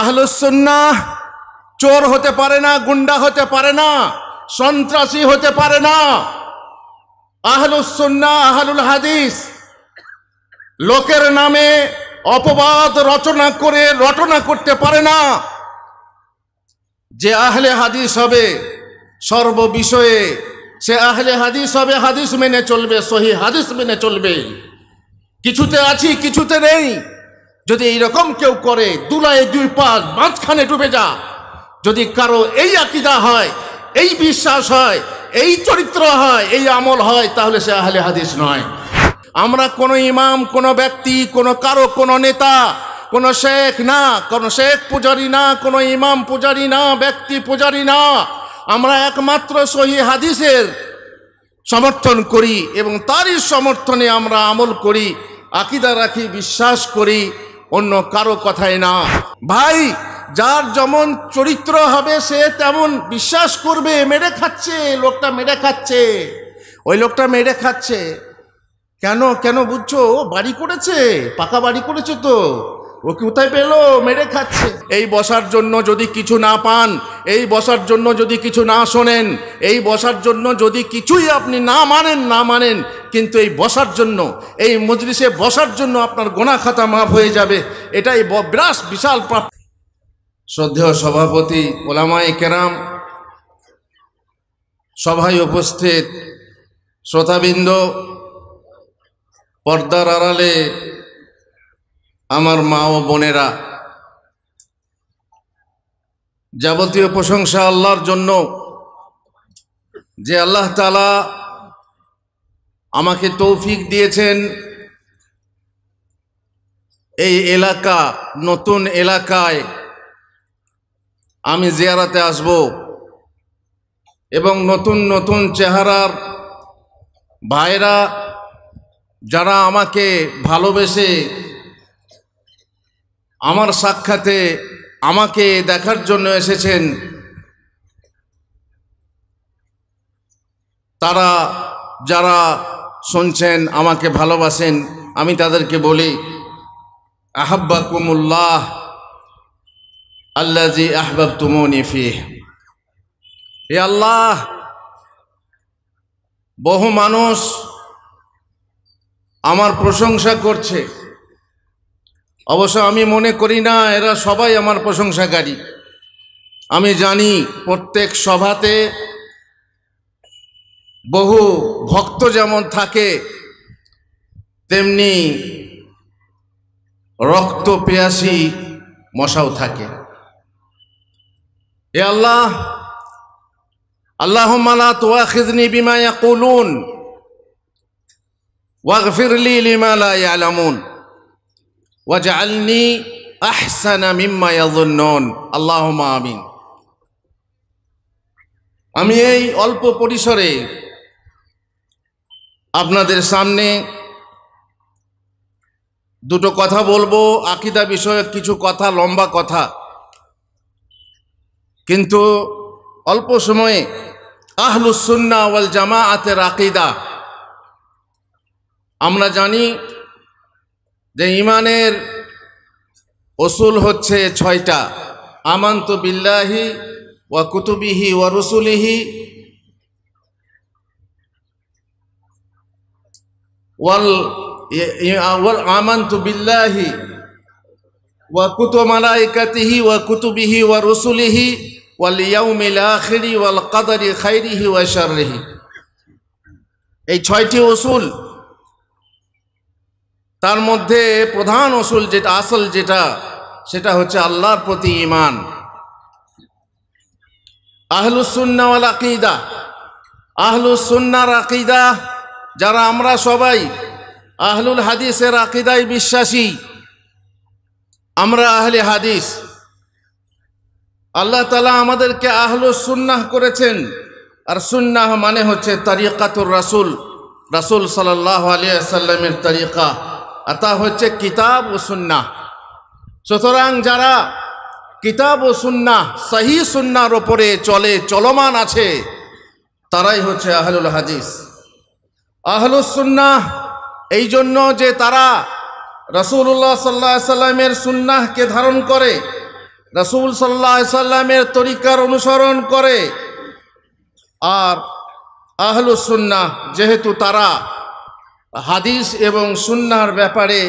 আহলুস সুন্নাহ চোর হতে পারে না, গুন্ডা হতে পারে না, সন্ত্রাসী হতে পারে না। আহলুস সুন্নাহ, আহলুল হাদিস লোকের নামে অপবাদ রটনা করতে পারে না। যে আহলে হাদিস হবে সর্ববিষয়ে, সে আহলে হাদিস হবে, হাদিস মেনে চলবে, সহি হাদিস মেনে চলবে। কিছুতে আছি কিছুতে নেই যদি এইরকম কেউ করে, দুলায় দুই পাশ মাঝখানে ডুবে যা। যদি কারো এই আকীদা হয়, এই বিশ্বাস হয়, এই চরিত্র হয়, এই আমল হয়, তাহলে সে আহলে হাদিস নয়। আমরা কোনো ইমাম, কোনো ব্যক্তি, কোনো নেতা, কোনো শেখ না, কোনো শেখ পূজারি না, কোনো ইমাম পূজারি না, ব্যক্তি পূজারি না। আমরা একমাত্র সহি হাদিসের সমর্থন করি এবং তারই সমর্থনে আমরা আমল করি, আকীদা রাখি, বিশ্বাস করি, অন্য কারো কথাই না। ভাই, যার যেমন চরিত্র হবে সে তেমন বিশ্বাস করবে। মেরে খাচ্ছে লোকটা, মেরে খাচ্ছে, ওই লোকটা মেরে খাচ্ছে কেন বুঝছো? বাড়ি করেছে, পাকা বাড়ি করেছে, তো ও কোথায় পেলো? মেরে খাচ্ছে। এই বসার জন্য যদি কিছু না পান, এই বসার জন্য যদি কিছু না শোনেন, এই বসার জন্য যদি কিছুই আপনি না মানেন, কিন্তু এই বসার জন্য, এই মজলিসে বসার জন্য আপনার গোনা খাতা মাফ হয়ে যাবে, এটাই বিশাল প্রাপ্তি। শ্রদ্ধেয় সভাপতি, ওলামায়ে কেরাম, সভায় উপস্থিত শ্রোতাবৃন্দ, পর্দার আড়ালে আমার মা ও বোনেরা, যাবতীয় প্রশংসা আল্লাহর জন্য, যে আল্লাহ তাআলা আমাকে তৌফিক দিয়েছেন এই এলাকা, নতুন এলাকায় আমি জিয়ারতে আসব এবং নতুন চেহারার ভাইরা যারা আমাকে ভালোবেসে আমার সাক্ষাতে আমাকে দেখার জন্য এসেছেন, তারা যারা শুনছেন, আমাকে ভালোবাসেন, আমি তাদেরকে বলি আহাব্বাকুমুল্লাহ আল্লাযী আহবাবতুমুনি ফিহ। হে আল্লাহ, বহু মানুষ আমার প্রশংসা করছে। অবশ্য আমি মনে করি না এরা সবাই আমার প্রশংসাকারী। আমি জানি প্রত্যেক সভাতে বহু ভক্ত যেমন থাকে, তেমনি রক্ত পেয়াসী মশাও থাকে। হে আল্লাহ, আল্লাহুম্মা লা তুআখিযনি বিমা ইয়াকুলুন ওয়াগফির লি লিমা লা ইয়ালামুন ওয়াজআলনি আহসানা মিম্মা ইয়াযুন্নুন। আল্লাহুম্মা আমিন। আমি এই অল্প পরিসরে আপনাদের সামনে দুটো কথা বলবো, আকীদা বিষয়ক কিছু কথা, লম্বা কথা, কিন্তু অল্প সময়ে আহলুস সুন্নাহ ওয়াল জামাআতের আকীদা। আমরা জানি যে ঈমানের উসুল হচ্ছে 6টা। আমানতু বিল্লাহি ওয়া কুতুবিহি ওয়া রুসুলিহি আমানতু বিল্লাহি ওয়া মালাইকাতিহি ওয়া কুতুবিহি ওয়া রুসুলিহি ওয়াল ইয়াউমিল আখিরি ওয়াল কদরি খাইরিহি ওয়া শাররিহি। এই 6টি উসুল, তার মধ্যে প্রধান উসুল যেটা, আসল যেটা, সেটা হচ্ছে আল্লাহর প্রতি ঈমান। আহলুস সুন্নাহ ওয়াল আকীদা, আহলুস সুন্নাহর আকীদা যারা আমরা সবাই আহলুল হাদিসের আকীদায় বিশ্বাসী, আমরা আহলে হাদিস। আল্লাহ তাআলা আমাদেরকে আহলুস সুন্নাহ করেছেন, আর সুন্নাহ মানে হচ্ছে তরিকাতুর রাসূল, রাসূল সাল্লাল্লাহু আলাইহি ওয়াসাল্লামের তরিকা, আর তা হচ্ছে কিতাব ও সুন্নাহ। সুতরাং যারা কিতাব ও সুন্নাহ, সহি সুন্নাহর উপরে চলমান আছে, তারাই হচ্ছে আহলুল হাদিস। আহলুস সুন্নাহ এই জন্য যে তারা রাসূলুল্লাহ সাল্লাল্লাহু আলাইহি ওয়াসাল্লামের সুন্নাহকে ধারণ করে, রাসূল সাল্লাল্লাহু আলাইহি সাল্লামের তরিকার অনুসরণ করে। আর আহলুস সুন্নাহ যেহেতু তারা হাদিস এবং সুন্নাহর ব্যাপারে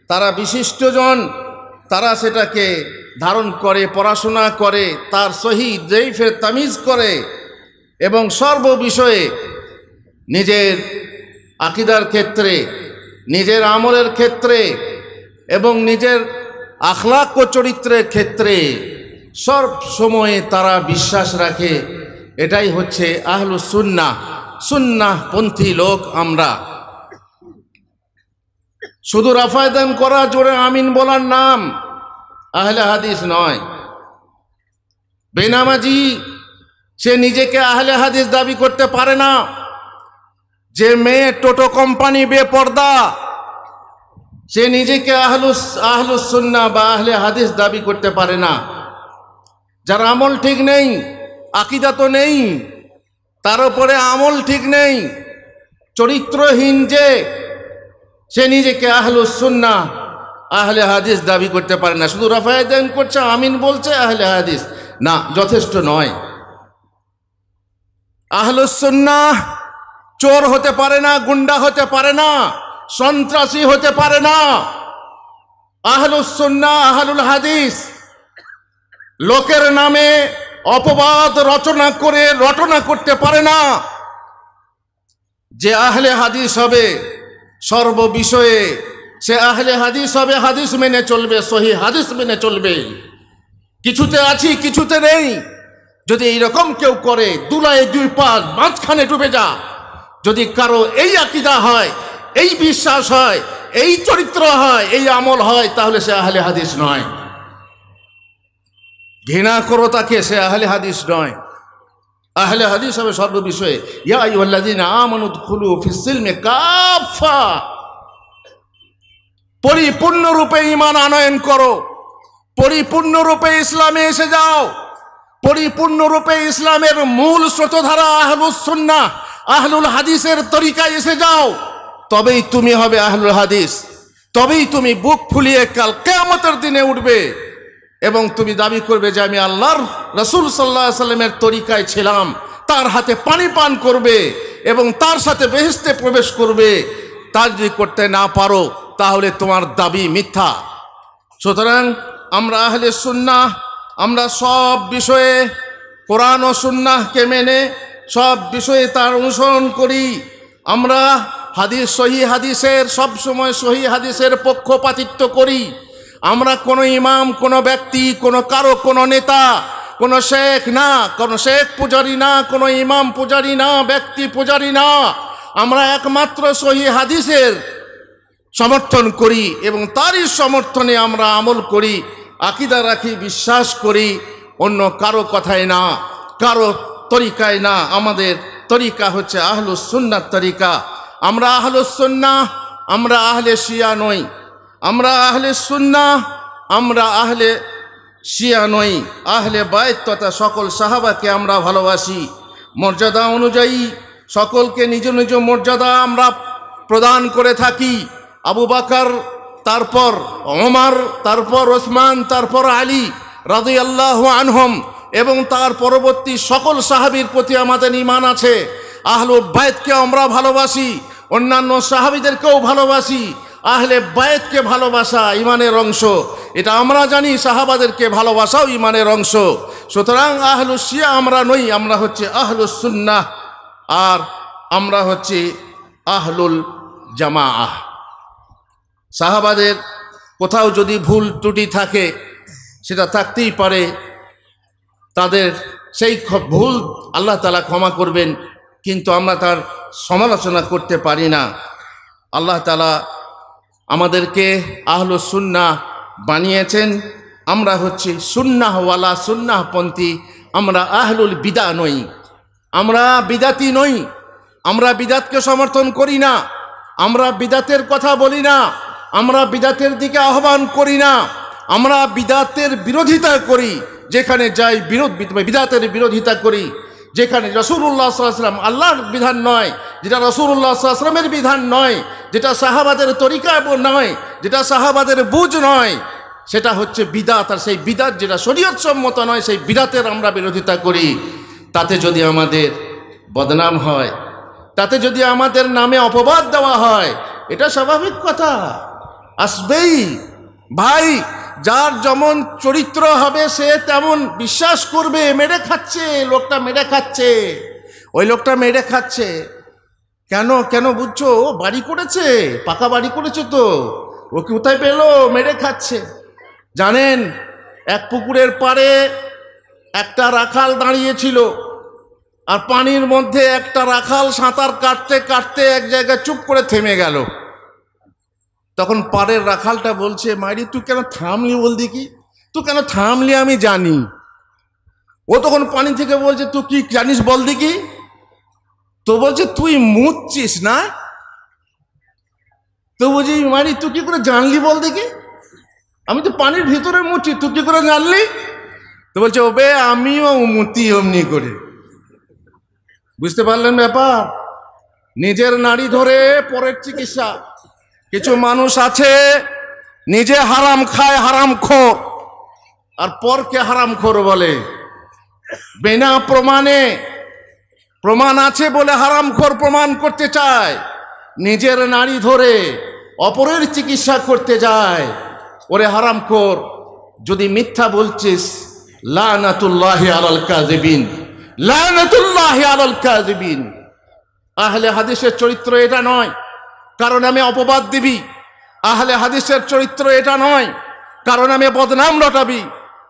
তারা বিশিষ্টজন, তারা সেটাকে ধারণ করে, পড়াশোনা করে, তার সহি জয়ীফের তামিজ করে এবং সর্ব বিষয়ে নিজের আকীদার ক্ষেত্রে, নিজের আমলের ক্ষেত্রে এবং নিজের আখলাক ও চরিত্রের ক্ষেত্রে সব সময়ে তারা বিশ্বাস রাখে। এটাই হচ্ছে আহলুস সুন্নাহ, সুন্নাহপন্থী লোক আমরা। শুধু রাফায়দান করা, জোরে আমিন বলার নাম আহলে হাদিস নয়। বেনামাজি সে নিজেকে আহলে হাদিস দাবি করতে পারে না। যে মেয়ে টোটো কোম্পানি বেপর্দা সে নিজেকে আহলুস সুন্নাহ বা আহলে হাদিস দাবি করতে পারে না। যার আমল ঠিক নেই, আকীদা তো নেই, তার উপরে আমল ঠিক নেই, চরিত্রহীন, যে সে নিজেকে আহলুস সুন্নাহ আহলে হাদিস দাবি করতে পারে না। শুধু রাফায়দান করছে, আমিন বলছে, আহলে হাদিস না, যথেষ্ট নয়। আহলুস সুন্নাহ চোর হতে পারে না, গুন্ডা হতে পারে না, সন্ত্রাসী হতে পারে না। আহলুস সুন্নাহ আহলুল হাদিস লোকের নামে অপবাদ রটনা করতে পারে না। যে আহলে হাদিস হবে সর্ব বিষয়ে সে আহলে হাদিস হবে, হাদিস মেনে চলবে, সহি হাদিস মেনে চলবে। কিছুতে আছি কিছুতে নেই যদি এইরকম কেউ করে, দুলায় দুই পা মাঝখানে ডুবে যা। যদি কারো এই আকীদা হয়, এই বিশ্বাস হয়, এই চরিত্র হয়, এই আমল হয়, তাহলে সে আহলে হাদিস নয়। ঘৃণা করো তাকে, সে আহলে হাদিস নয়। আহলে হাদিস হবে সর্ব বিষয়ে। ইয়া আইয়ুহাল্লাযীনা আমানু উদখুলু ফিস সিলমি কাফা, পরিপূর্ণরূপে ঈমান আনয়ন করো, পরিপূর্ণরূপে ইসলামে এসে যাও, পরিপূর্ণরূপে ইসলামের মূল স্রোতধারা আহলুস সুন্নাহ আহলুল হাদিসের তরিকায় এসে যাও। তবেই তুমি হবে আহলুল হাদিস, তবেই তুমি বুক ফুলিয়ে কাল কিয়ামতের দিনে উঠবে এবং তুমি দাবি করবে যে আমি আল্লাহর রাসূল সাল্লাল্লাহু আলাইহি সাল্লামের তরিকায় ছিলাম। তার হাতে পানি পান করবে এবং তার সাথে বেহেশতে প্রবেশ করবে। তা যদি করতে না পারো তাহলে তোমার দাবি মিথ্যা। সুতরাং আমরা আহলে সুন্নাহ, আমরা সব বিষয়ে কোরআন ও সুন্নাহকে মেনে সব বিষয়ে তার অনুসরণ করি। আমরা হাদিস, সহি হাদিসের, সবসময় সহি হাদিসের পক্ষপাতিত্ব করি। আমরা কোনো ইমাম, কোনো ব্যক্তি, কোনো নেতা, কোনো শেখ না, কোনো শেখ পূজারি না, কোনো ইমাম পূজারি না, ব্যক্তি পূজারি না। আমরা একমাত্র সহি হাদিসের সমর্থন করি এবং তারই সমর্থনে আমরা আমল করি, আকীদা রাখি, বিশ্বাস করি। অন্য কারো কথায় না, কারো তরিকায় না। আমাদের তরিকা হচ্ছে আহলুস সুন্নাহ তরিকা। আমরা আহলুস সুন্নাহ, আমরা আহলে শিয়া নই। আমরা আহলে সুন্নাহ, আমরা আহলে শিয়া নই। আহলে বাইত তথা সকল সাহাবাকে আমরা ভালোবাসি। মর্যাদা অনুযায়ী সকলকে নিজ নিজ মর্যাদা আমরা প্রদান করে থাকি। আবু বকর, তারপর ওমর, তারপর ওসমান, তারপর আলী রাদিয়াল্লাহু আনহুম এবং তার পরবর্তী সকল সাহাবীর প্রতি আমাদের ঈমান আছে। আহলুল বাইতকে আমরা ভালোবাসি, অন্যান্য সাহাবীদেরকেও ভালোবাসি। আহলে বাইতকে ভালোবাসা ঈমানের অংশ, এটা আমরা জানি। সাহাবাদেরকে ভালোবাসাও ঈমানের অংশ। সুতরাং আহলুস শিয়া আমরা নই, আমরা হচ্ছে আহলুস সুন্নাহ, আর আমরা হচ্ছে আহলুল জামাআহ। সাহাবাদের কোথাও যদি ভুল ত্রুটি থাকে, সেটা থাকতেই পারে, তাদের সেই ভুল আল্লাহ তাআলা ক্ষমা করবেন, কিন্তু আমরা তার সমালোচনা করতে পারি না। আল্লাহ তাআলা আমাদেরকে আহলুস সুন্নাহ বানিয়েছেন। আমরা হচ্ছি সুন্নাহওয়ালা, সুন্নাহপন্থী। আমরা আহলুল বিদা নই, আমরা বিদাতি নই। আমরা বিদাতকে সমর্থন করি না, আমরা বিদাতের কথা বলি না, আমরা বিদাতের দিকে আহ্বান করি না। আমরা বিদাতের বিরোধিতা করি, যেখানে যাই বিদাতের বিরোধিতা করি। যেখানে রাসূলুল্লাহ সাল্লাল্লাহু আলাইহি ওয়াসাল্লাম আল্লাহর বিধান নয়, যেটা রাসূলুল্লাহ সাল্লাল্লাহু আলাইহি ওয়াসাল্লামের বিধান নয়, যেটা সাহাবাদের তরিকা নয়, যেটা সাহাবাদের বুঝ নয়, সেটা হচ্ছে বিদাত। আর সেই বিদাত যেটা শরীয়ত সম্মত নয়, সেই বিদাতের আমরা বিরোধিতা করি। তাতে যদি আমাদের বদনাম হয়, তাতে যদি আমাদের নামে অপবাদ দেওয়া হয়, এটা স্বাভাবিক কথা, আসবেই। ভাই, যার যেমন চরিত্র হবে সে তেমন বিশ্বাস করবে। মেরে খাচ্ছে লোকটা, মেরে খাচ্ছে, ওই লোকটা মেরে খাচ্ছে কেন কেন বুঝছো? ও বাড়ি করেছে, পাকা বাড়ি করেছে, তো ও কোথায় পেলো? মেরে খাচ্ছে। জানেন, এক পুকুরের পাড়ে একটা রাখাল দাঁড়িয়েছিল, আর পানির মধ্যে একটা রাখাল সাঁতার কাটতে কাটতে এক জায়গায় চুপ করে থেমে গেল। তখন পাড়ের রাখালটা বলছে, মাইরি তুই কেন থামলি? বল দেখি তুই কেন থামলি? আমি জানি। ও তখন পানি থেকে বলছে, তুই কি জানিস বল দেখি? তো বলছে, তুই মুচ্ছিস না? তো বলছি, মাইরি তুই কি করে জানলি বল দেখি? আমি তো পানির ভিতরে মুচ্ছি, তুই কি করে জানলি? তো বলছে, ওবে আমিও মুতি অমনি করে। বুঝতে পারলেন ব্যাপার? নিজের নাড়ি ধরে পরের চিকিৎসা। কিছু মানুষ আছে নিজে হারাম খায়, হারামখোর, আর পরকে হারামখোর বলে। বিনা প্রমাণে, প্রমাণ আছে বলে হারামখোর প্রমাণ করতে চায়, নিজের নাড়ি ধরে অপরের চিকিৎসা করতে যায়। ওরে হারামখোর, যদি মিথ্যা বলছিস, লানাতুল্লাহি আলাল কাযিবিন, লানাতুল্লাহি আলাল কাযিবিন। আহলে হাদিসের চরিত্র এটা নয় কারণ আমি অপবাদ দিবি। আহলে হাদিসের চরিত্র এটা নয় কারণ আমি বদনাম রটাবি।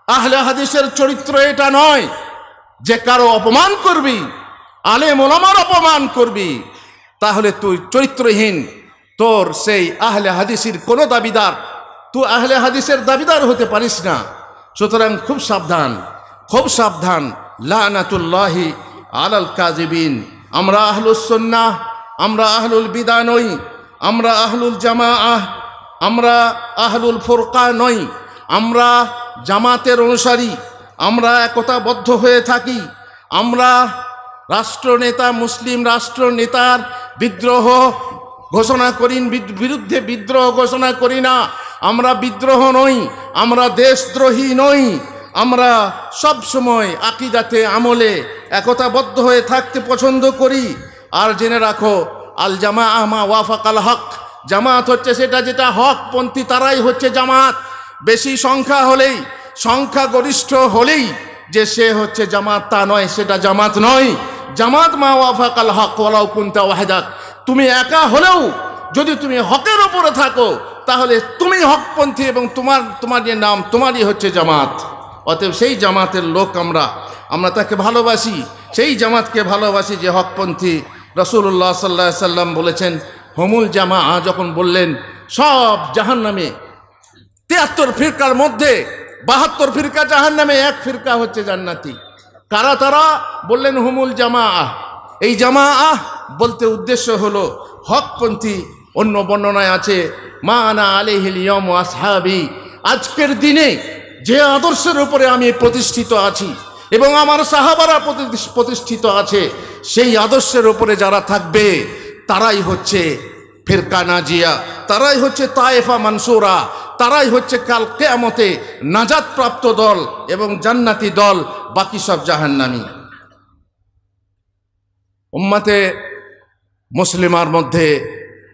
আহলে হাদিসের চরিত্র এটা নয় যে কারো অপমান করবি, আলেম ওলামার অপমান করবি, তাহলে তুই চরিত্রহীন। তোর সেই আহলে হাদিসের কোনো দাবিদার, তুই আহলে হাদিসের দাবিদার হতে পারিস না। সুতরাং খুব সাবধান, খুব সাবধান। লানাতুল্লাহি আলাল কাযিবিন। আমরা আহলুস সুন্নাহ, আমরা আহলুল বিদা নই, আমরা আহলুল জামাআহ, আমরা আহলুল ফুরকা নই, আমরা জামাতের অনুসারী, আমরা একতাবদ্ধ হয়ে থাকি। আমরা রাষ্ট্রনেতা, মুসলিম রাষ্ট্রনেতার বিদ্রোহ ঘোষণা করি, বিরুদ্ধে বিদ্রোহ ঘোষণা করি না। আমরা বিদ্রোহ নই, আমরা দেশদ্রোহী নই। আমরা সব সময় আকীদাতে, আমলে একতাবদ্ধ হয়ে থাকতে পছন্দ করি। আর জেনে রাখো, আল জামাআহ মা ওয়াফাকাল হক, জামাত হচ্ছে সেটা যেটা হকপন্থী, তারাই হচ্ছে জামাত। বেশি সংখ্যা হলেই, সংখ্যাগরিষ্ঠ হলেই যে সে হচ্ছে জামাত তা নয়, সেটা জামাত নয়। জামাত মা ওয়াফাকাল হক ওয়ালাউ কুনতা ওয়াহদাক। তুমি একা হলেও যদি তুমি হকের ওপরে থাকো তাহলে তুমি হকপন্থী, এবং তোমার যে নাম, তোমারই হচ্ছে জামাত। অতএব সেই জামাতের লোক আমরা তাকে ভালোবাসি, সেই জামাতকে ভালোবাসি যে হকপন্থী। রাসূলুল্লাহ সাল্লাল্লাহু আলাইহি সাল্লাম বলেছেন, হুমুল জামাআ, যখন বললেন সব জাহান্নামে, ৭৩ ফিরকার মধ্যে ৭২ ফিরকা জাহান্নামে, এক ফিরকা হচ্ছে জান্নাতি। কারা তারা? বললেন হুমুল জামাআ। এই জামাআ বলতে উদ্দেশ্য হলো হকপন্থী। অন্য বর্ণনায় আছে, মা আনা আলাইহিল ইয়াউম ওয়া আসহাবি, আজকের দিনে যে আদর্শের উপরে আমি প্রতিষ্ঠিত আছি এবং আমার সাহাবারা প্রতিষ্ঠিত আছে, সেই আদর্শের উপরে যারা থাকবে তারাই হচ্ছে ফিরকা নাজিয়া, তারাই হচ্ছে তায়েফা মানসুরা, তারাই হচ্ছে কাল কিয়ামতে নাজাত প্রাপ্ত দল এবং জান্নাতি দল। বাকি সব জাহান্নামী। উম্মতে মুসলিমার মধ্যে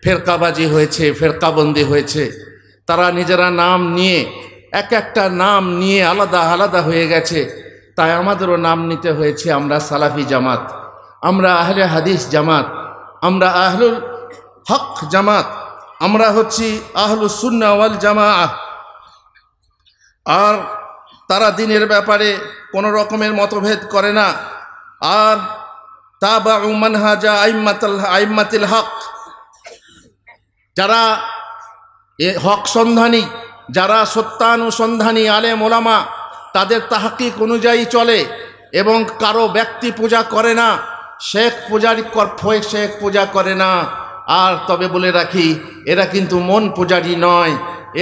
ফেরকাবাজি হয়েছে, ফেরকাবন্দি হয়েছে। তারা নিজেরা নাম নিয়ে, এক একটা নাম নিয়ে আলাদা আলাদা হয়ে গেছে। তাই আমাদেরও নাম নিতে হয়েছে। আমরা সালাফি জামাত, আমরা আহলে হাদিস জামাত, আমরা আহলুল হক জামাত, আমরা হচ্ছি আহলুস সুন্নাহ ওয়াল জামাআহ। আর তারা দিনের ব্যাপারে কোনো রকমের মতভেদ করে না। আর তাবাউ মানহাজা আইম্মাতিল হক, যারা হক সন্ধানী, যারা সত্যানুসন্ধানী আলেম ওলামা, তাদের তাহকিক অনুযায়ী চলে এবং কারো ব্যক্তি পূজা করে না, শেখ পূজা করে না। আর তবে বলে রাখি, এরা কিন্তু মন পূজারি নয়।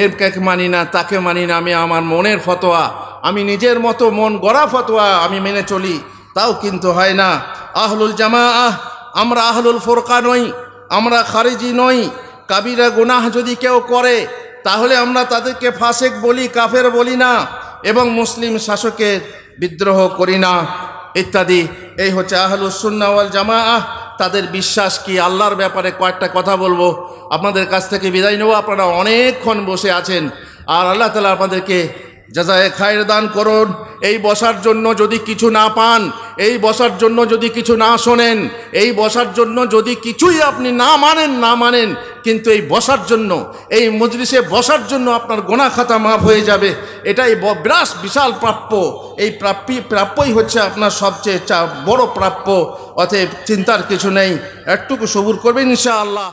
এরকে মানি না, তাকে মানি না। আমি আমার মনের ফতোয়া, আমি নিজের মতো মন গড়া ফতোয়া আমি মেনে চলি, তাও কিন্তু হয় না। আহলুল জামাআহ, আমরা আহলুল ফুরকা নই, আমরা খারিজি নই। কাবিরা গুনাহ যদি কেউ করে তাহলে আমরা তাদেরকে ফাসেক বলি, কাফের বলি না এবং মুসলিম শাসকের বিদ্রোহ করি না ইত্যাদি। এই হচ্ছে আহলুস সুন্নাহ ওয়াল জামাআহ, তাদের বিশ্বাস কি। আল্লাহর ব্যাপারে কয়েকটা কথা বলবো, আপনাদের কাছ থেকে বিদায় নেব। আপনারা অনেকক্ষণ বসে আছেন, আর আল্লাহ তাআলা আপনাদেরকে জাযায়ে খায়র দান করুন। এই বসার জন্য যদি কিছু না পান, এই বসার জন্য যদি কিছু না শোনেন, এই বসার জন্য যদি কিছুই আপনি না মানেন, কিন্তু এই বসার জন্য, এই মজলিসে বসার জন্য আপনার গোনা খাতা মাফ হয়ে যাবে। এটাই বিশাল প্রাপ্য। এই প্রাপ্যই হচ্ছে আপনার সবচেয়ে বড় প্রাপ্য। অতএব চিন্তার কিছু নেই, একটুকু সবুর করবেন ইনশাআল্লাহ।